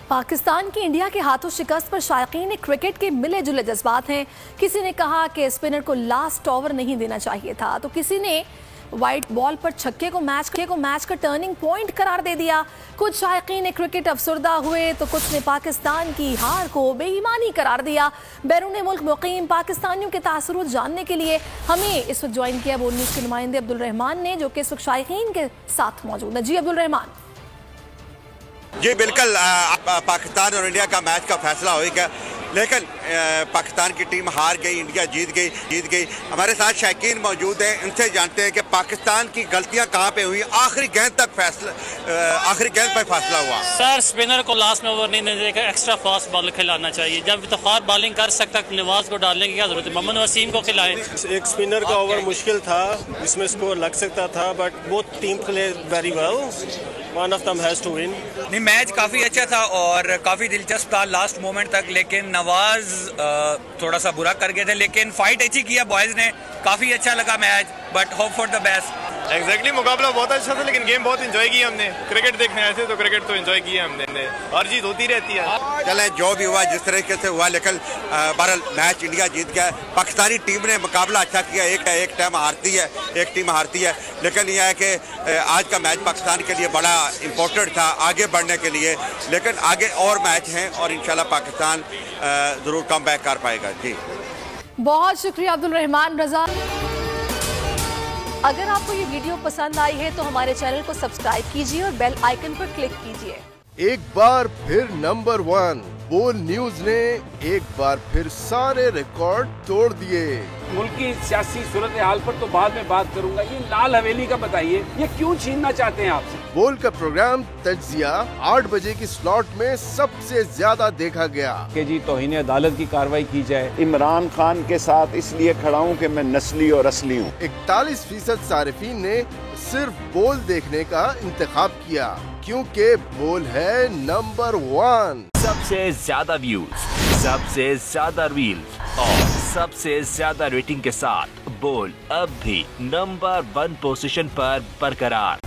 पाकिस्तान की इंडिया के हाथों शिकस्त पर शायकीन क्रिकेट के मिले जुले जज्बात हैं। किसी ने कहा कि स्पिनर को लास्ट ओवर नहीं देना चाहिए था, तो किसी ने वाइट बॉल पर छक्के को मैच का टर्निंग पॉइंट करार दे दिया। कुछ शायकीन क्रिकेट अफसरदा हुए तो कुछ ने पाकिस्तान की हार को बेईमानी करार दिया। बैरून मुल्क मुकीम पाकिस्तानियों के तासुरूत जानने के लिए हमें इस वक्त ज्वाइन किया बोल न्यूज़ के नुमाइंदे अब्दुल रहमान ने, जो कि इस वक्त शायकीन के साथ मौजूद है। जी अब्दुल रहमान। जी बिल्कुल, पाकिस्तान और इंडिया का मैच का फैसला होगा, लेकिन पाकिस्तान की टीम हार गई, इंडिया जीत गई। हमारे साथ शायकीन मौजूद हैं, इनसे जानते हैं कि पाकिस्तान की गलतियां कहां पे हुई। आखिरी गेंद पर फैसला हुआ। सर, स्पिनर को लास्ट में ओवर नहीं देने देकर एक्स्ट्रा फास्ट बॉल खिलाना चाहिए। जब इत्तेफाक बॉलिंग कर सकता नवाज को डालने की क्या जरूरत है, मोहम्मद वसीम को खिलाए। एक स्पिनर का ओवर मुश्किल था, जिसमें स्कोर लग सकता था, but both team play very well. One of them has to win. नहीं, मैच काफ़ी अच्छा था और काफ़ी दिलचस्प था लास्ट मोमेंट तक, लेकिन नवाज थोड़ा सा बुरा कर गए थे, लेकिन फाइट अच्छी किया बॉयज़ ने। काफ़ी अच्छा लगा match, but hope for the best. Exactly मुकाबला बहुत अच्छा था, लेकिन गेम बहुत एंजॉय किया हमने। क्रिकेट देखने आए थे तो क्रिकेट तो एंजॉय किया हमने। हर चीज़ होती रहती है। चले जो भी हुआ जिस तरीके से हुआ, लेकिन बहरहाल मैच इंडिया जीत गया। पाकिस्तानी टीम ने मुकाबला अच्छा किया। एक टाइम हारती है, एक टीम हारती है, लेकिन यह है कि आज का मैच पाकिस्तान के लिए बड़ा इम्पोर्टेंट था आगे बढ़ने के लिए। लेकिन आगे और मैच हैं और इंशाल्लाह पाकिस्तान ज़रूर कम बैक कर पाएगा। जी बहुत शुक्रिया अब्दुल रहमान रजा। अगर आपको ये वीडियो पसंद आई है तो हमारे चैनल को सब्सक्राइब कीजिए और बेल आइकन पर क्लिक कीजिए। एक बार फिर नंबर 1 बोल न्यूज ने एक बार फिर सारे रिकॉर्ड तोड़ दिए। मुल्क की सियासी सूरत हाल पर तो बाद में बात करूंगा, ये लाल हवेली का बताइए, ये क्यों छीनना चाहते हैं आपसे। बोल का प्रोग्राम तज्जिया 8 बजे की स्लॉट में सबसे ज्यादा देखा गया कि जी तौहीन अदालत की कार्रवाई की जाए। इमरान खान के साथ इसलिए खड़ा हूँ कि मैं नस्ली और असली हूँ। 41% सारिफीन ने सिर्फ बोल देखने का इंतखाब किया, क्योंकि बोल है नंबर 1। सबसे ज्यादा व्यूज, सबसे ज्यादा रील्स और सबसे ज्यादा रेटिंग के साथ बोल अब भी नंबर 1 पोजीशन पर बरकरार।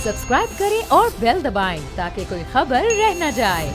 सब्सक्राइब करें और बेल दबाएं ताकि कोई खबर रह न जाए।